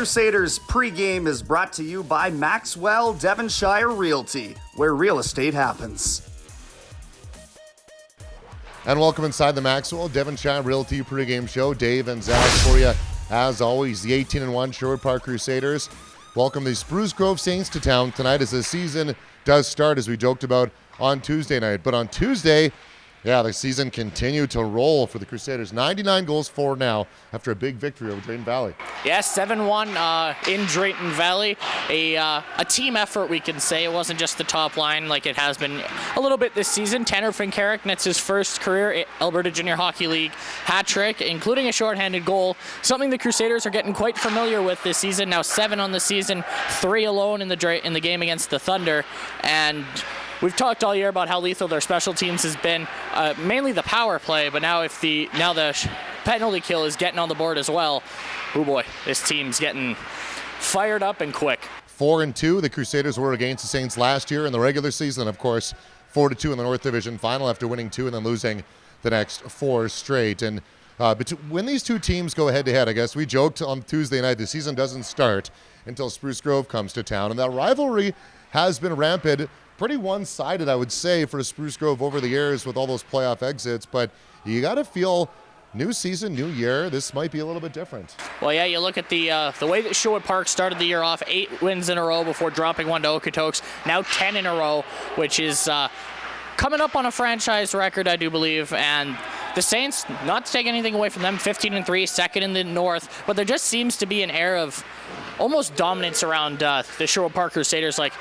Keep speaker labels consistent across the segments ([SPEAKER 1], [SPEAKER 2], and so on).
[SPEAKER 1] Crusaders pregame is brought to you by Maxwell, Devonshire Realty, where real estate happens.
[SPEAKER 2] And welcome inside the Maxwell, Devonshire Realty pregame show. Dave and Zach for you, as always. The 18-1 Sherwood Park Crusaders welcome the Spruce Grove Saints to town tonight as the season does start, as we joked about on Tuesday night. But on Tuesday, the season continued to roll for the Crusaders. 99 goals for now after a big victory over Drayton Valley.
[SPEAKER 3] Yeah, 7-1 in Drayton Valley. A team effort, we can say. It wasn't just the top line like it has been a little bit this season. Tanner Fincarrick nets his first career Alberta Junior Hockey League hat trick, including a shorthanded goal, something the Crusaders are getting quite familiar with this season. Now 7 on the season, 3 alone in the game against the Thunder. And we've talked all year about how lethal their special teams has been, mainly the power play, but now the penalty kill is getting on the board as well. Oh boy, this team's getting fired up and quick.
[SPEAKER 2] 4-2, the Crusaders were against the Saints last year in the regular season, of course. 4-2 in the North Division final after winning 2 and then losing the next 4 straight. And but when these two teams go head-to-head, I guess we joked on Tuesday night, the season doesn't start until Spruce Grove comes to town, and that rivalry has been rampant. Pretty one-sided, I would say, for Spruce Grove over the years with all those playoff exits, but you got to feel new season, new year, this might be a little bit different.
[SPEAKER 3] Well, yeah, you look at the way that Sherwood Park started the year off, 8 wins in a row before dropping 1 to Okotoks, now 10 in a row, which is coming up on a franchise record, I do believe, and the Saints, not to take anything away from them, 15-3, second in the North, but there just seems to be an air of almost dominance around the Sherwood Park Crusaders. Like,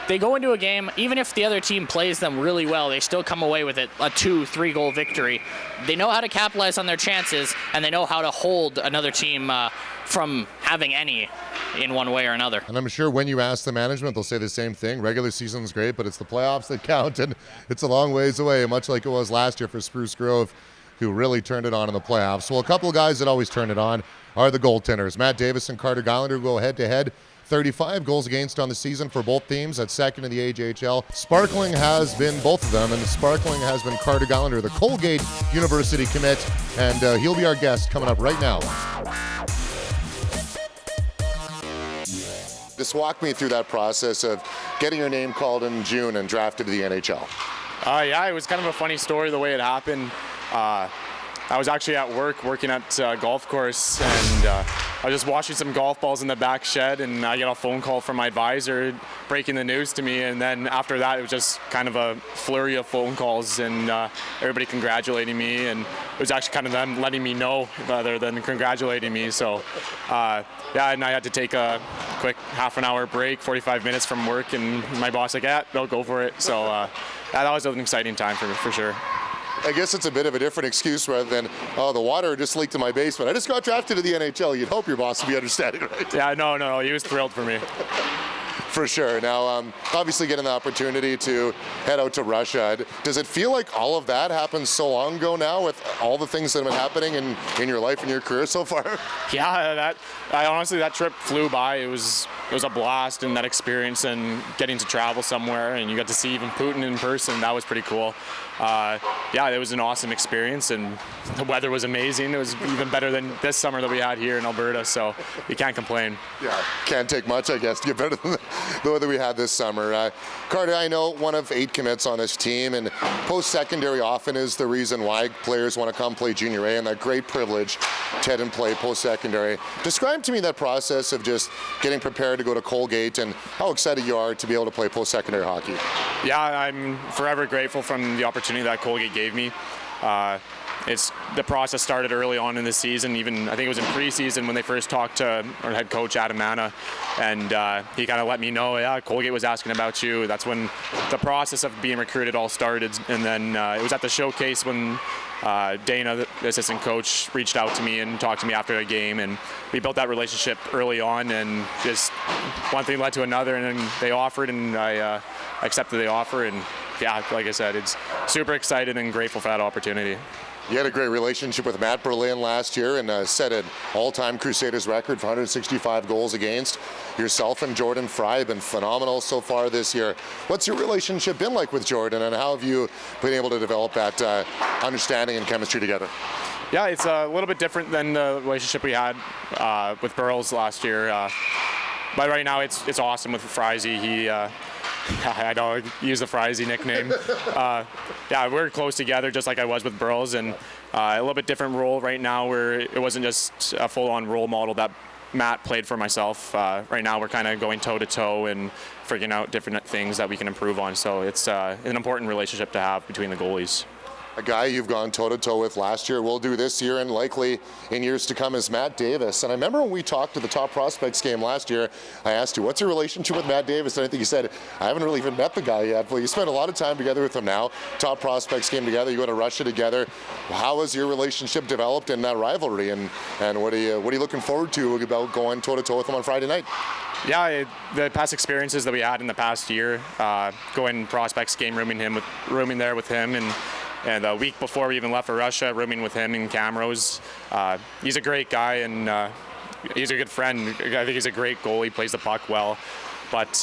[SPEAKER 3] they go into a game, even if the other team plays them really well, they still come away with it, a 2-3 goal victory. They know how to capitalize on their chances, and they know how to hold another team from having any in one way or another.
[SPEAKER 2] And I'm sure when you ask the management, they'll say the same thing. Regular season's great, but it's the playoffs that count, and it's a long ways away, much like it was last year for Spruce Grove, who really turned it on in the playoffs. Well, a couple of guys that always turn it on are the goaltenders. Matt Davis and Carter Gylander go head-to-head. 35 goals against on the season for both teams at second in the AJHL. Sparkling has been both of them, and the sparkling has been Carter Gylander, the Colgate University commit, and he'll be our guest coming up right now. Just walk me through that process of getting your name called in June and drafted to the NHL.
[SPEAKER 4] It was kind of a funny story the way it happened. I was actually at work working at a golf course, and I was just washing some golf balls in the back shed, and I get a phone call from my advisor breaking the news to me. And then after that, it was just kind of a flurry of phone calls and everybody congratulating me, and it was actually kind of them letting me know rather than congratulating me. So and I had to take a quick half an hour break, 45 minutes from work, and my boss like, no, go for it. So that was an exciting time for me, for sure.
[SPEAKER 2] I guess it's a bit of a different excuse rather than, the water just leaked in my basement. I just got drafted to the NHL. You'd hope your boss would be understanding, right?
[SPEAKER 4] Yeah, no, he was thrilled for me.
[SPEAKER 2] For sure. Now, obviously getting the opportunity to head out to Russia, does it feel like all of that happened so long ago now with all the things that have been happening in your life and your career so far?
[SPEAKER 4] Yeah, honestly, that trip flew by. It was a blast, and that experience and getting to travel somewhere, and you got to see even Putin in person. That was pretty cool. It was an awesome experience, and the weather was amazing. It was even better than this summer that we had here in Alberta, so you can't complain.
[SPEAKER 2] Yeah, can't take much, I guess, to get better than the weather we had this summer. Carter, I know one of 8 commits on this team, and post-secondary often is the reason why players want to come play Junior A, and that great privilege to head and play post-secondary. Describe to me that process of just getting prepared to go to Colgate and how excited you are to be able to play post-secondary hockey.
[SPEAKER 4] Yeah, I'm forever grateful from the opportunity that Colgate gave me. The process started early on in the season. Even I think it was in preseason when they first talked to our head coach Adam Manna, and he kind of let me know, Colgate was asking about you. That's when the process of being recruited all started. And then it was at the showcase when Dana, the assistant coach, reached out to me and talked to me after the game, and we built that relationship early on, and just one thing led to another, and then they offered, and I accepted the offer, and like I said, it's super excited and grateful for that opportunity.
[SPEAKER 2] You had a great relationship with Matt Berlin last year and set an all-time Crusaders record for 165 goals against. Yourself and Jordan Fry have been phenomenal so far this year. What's your relationship been like with Jordan, and how have you been able to develop that understanding and chemistry together?
[SPEAKER 4] Yeah, it's a little bit different than the relationship we had with Burrows last year. But right now, it's awesome with Frizy. I don't use the Frizy nickname. Yeah, we're close together, just like I was with Burrows, and a little bit different role right now, where it wasn't just a full-on role model that Matt played for myself. Right now, we're kind of going toe-to-toe and figuring out different things that we can improve on. So it's an important relationship to have between the goalies.
[SPEAKER 2] A guy you've gone toe-to-toe with last year, will do this year, and likely in years to come, is Matt Davis. And I remember when we talked to the Top Prospects game last year, I asked you, what's your relationship with Matt Davis? And I think you said, I haven't really even met the guy yet. Well, you spent a lot of time together with him now. Top Prospects game together, you go to Russia together. How has your relationship developed in that rivalry? And what are you looking forward to about going toe-to-toe with him on Friday night?
[SPEAKER 4] Yeah, the past experiences that we had in the past year, going Prospects game, rooming there with him, and the week before we even left for Russia, rooming with him in Camrose. He's a great guy, and he's a good friend. I think he's a great goalie, plays the puck well. But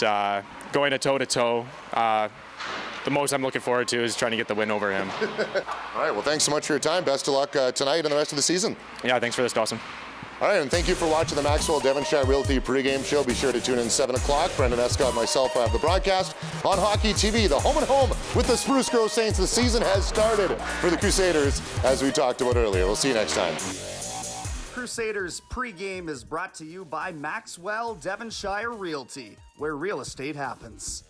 [SPEAKER 4] going to toe-to-toe, the most I'm looking forward to is trying to get the win over him.
[SPEAKER 2] All right, well, thanks so much for your time. Best of luck tonight and the rest of the season.
[SPEAKER 4] Yeah, thanks for this, Dawson.
[SPEAKER 2] All right, and thank you for watching the Maxwell Devonshire Realty pregame show. Be sure to tune in 7 o'clock. Brendan Escott and myself have the broadcast on Hockey TV, the home and home with the Spruce Grove Saints. The season has started for the Crusaders, as we talked about earlier. We'll see you next time.
[SPEAKER 1] Crusaders pregame is brought to you by Maxwell Devonshire Realty, where real estate happens.